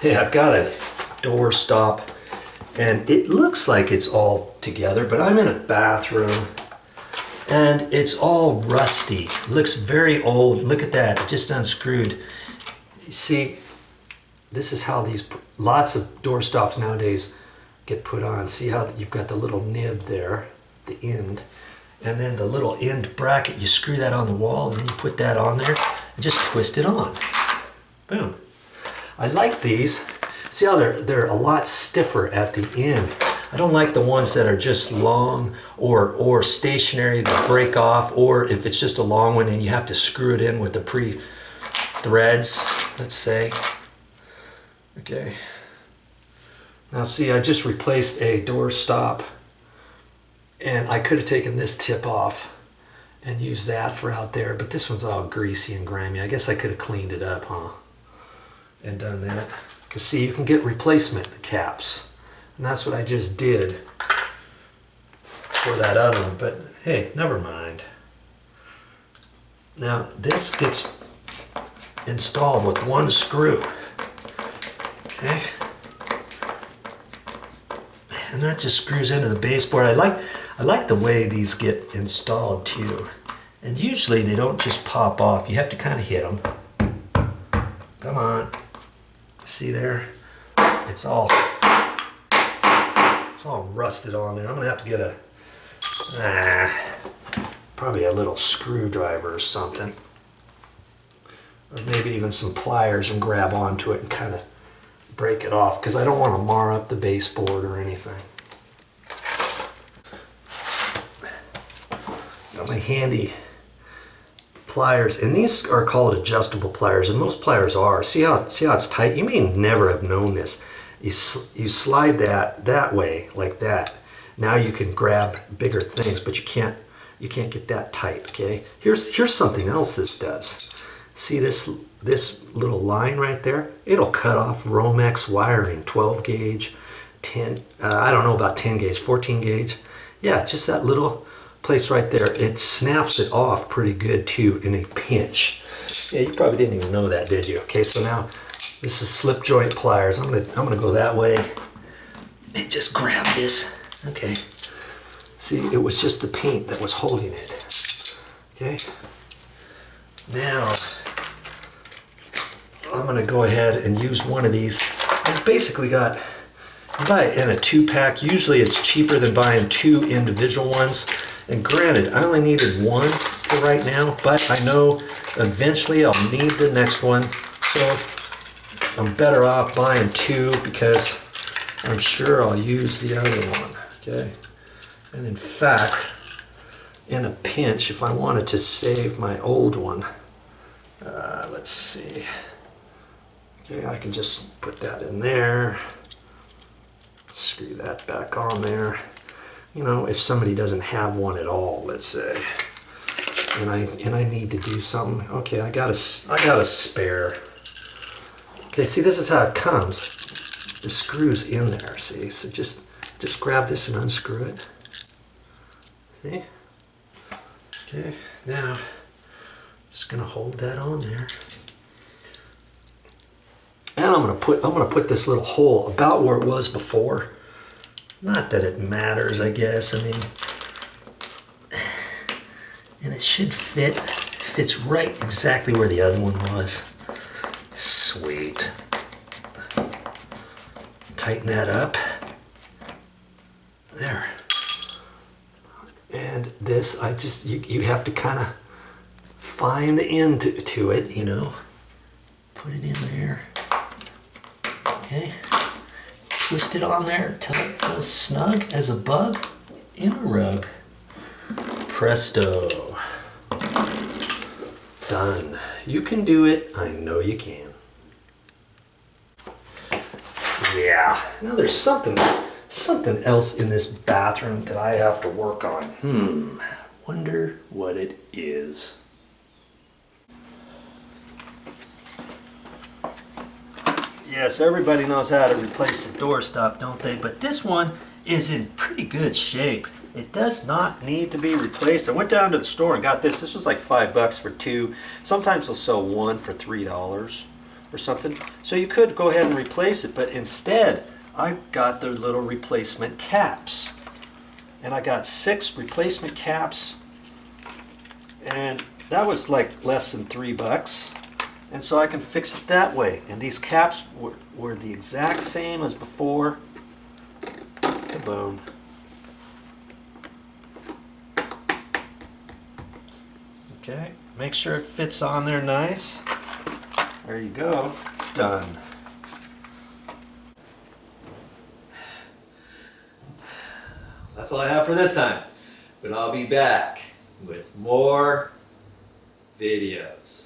Hey, I've got a door stop and it looks like it's all together, but I'm in a bathroom and it's all rusty. It looks very old. Look at that, it just unscrewed. You see, this is how lots of door stops nowadays get put on. See how you've got the little nib there, the end, and then the little end bracket, you screw that on the wall and then you put that on there and just twist it on. Boom. I like these. See how they're a lot stiffer at the end. I don't like the ones that are just long or stationary that break off, or if it's just a long one and you have to screw it in with the pre-threads, let's say. Okay. Now see, I just replaced a door stop and I could have taken this tip off and used that for out there, but this one's all greasy and grimy. I guess I could have cleaned it up, huh? And done that. Because see, you can get replacement caps. And that's what I just did for that other one, but hey, never mind. Now this gets installed with one screw. Okay. And that just screws into the baseboard. I like the way these get installed too. And usually they don't just pop off. You have to kind of hit them. Come on. See there? It's all rusted on there. I'm gonna have to get probably a little screwdriver or something. Or maybe even some pliers and grab onto it and kind of break it off, because I don't want to mar up the baseboard or anything. Got my handy pliers, and these are called adjustable pliers, and most pliers are. See how it's tight? You may never have known this. You slide that way like that. Now you can grab bigger things, but you can't get that tight. Okay. Here's something else this does. See this little line right there? It'll cut off Romex wiring, 12 gauge, 10. I don't know about 10 gauge, 14 gauge. Yeah, just that little place right there. It snaps it off pretty good too in a pinch. Yeah, you probably didn't even know that, did you? Okay, so now this is slip joint pliers. I'm gonna go that way and just grab this. Okay. See, it was just the paint that was holding it. Okay. Now I'm gonna go ahead and use one of these. I've basically got, you buy it in a 2-pack. Usually it's cheaper than buying 2 individual ones. And granted, I only needed one for right now, but I know eventually I'll need the next one. So I'm better off buying 2 because I'm sure I'll use the other one. Okay. And in fact, in a pinch, if I wanted to save my old one, let's see. Okay, I can just put that in there. Screw that back on there. You know, if somebody doesn't have one at all, let's say, and I need to do something. Okay, I got a spare. Okay, see, this is how it comes. The screw's in there. See, so just grab this and unscrew it. See? Okay, now just gonna hold that on there, and I'm gonna put this little hole about where it was before. Not that it matters, I guess. I mean, and it should fit. It fits right exactly where the other one was. Sweet. Tighten that up. There. And this, you have to kind of find the end to it, you know. Put it in there. Okay. Twist it on there till it feels snug as a bug in a rug. Presto. Done. You can do it. I know you can. Yeah. Now there's something else in this bathroom that I have to work on. Wonder what it is. Yes, everybody knows how to replace the doorstop, don't they? But this one is in pretty good shape. It does not need to be replaced. I went down to the store and got this. This was like $5 for 2. Sometimes they'll sell one for $3. or something. So you could go ahead and replace it, but instead I got the little replacement caps. And I got 6 replacement caps, and that was like less than $3. And so I can fix it that way. And these caps were the exact same as before. Boom. Okay, make sure it fits on there nice. There you go, done. That's all I have for this time, but I'll be back with more videos.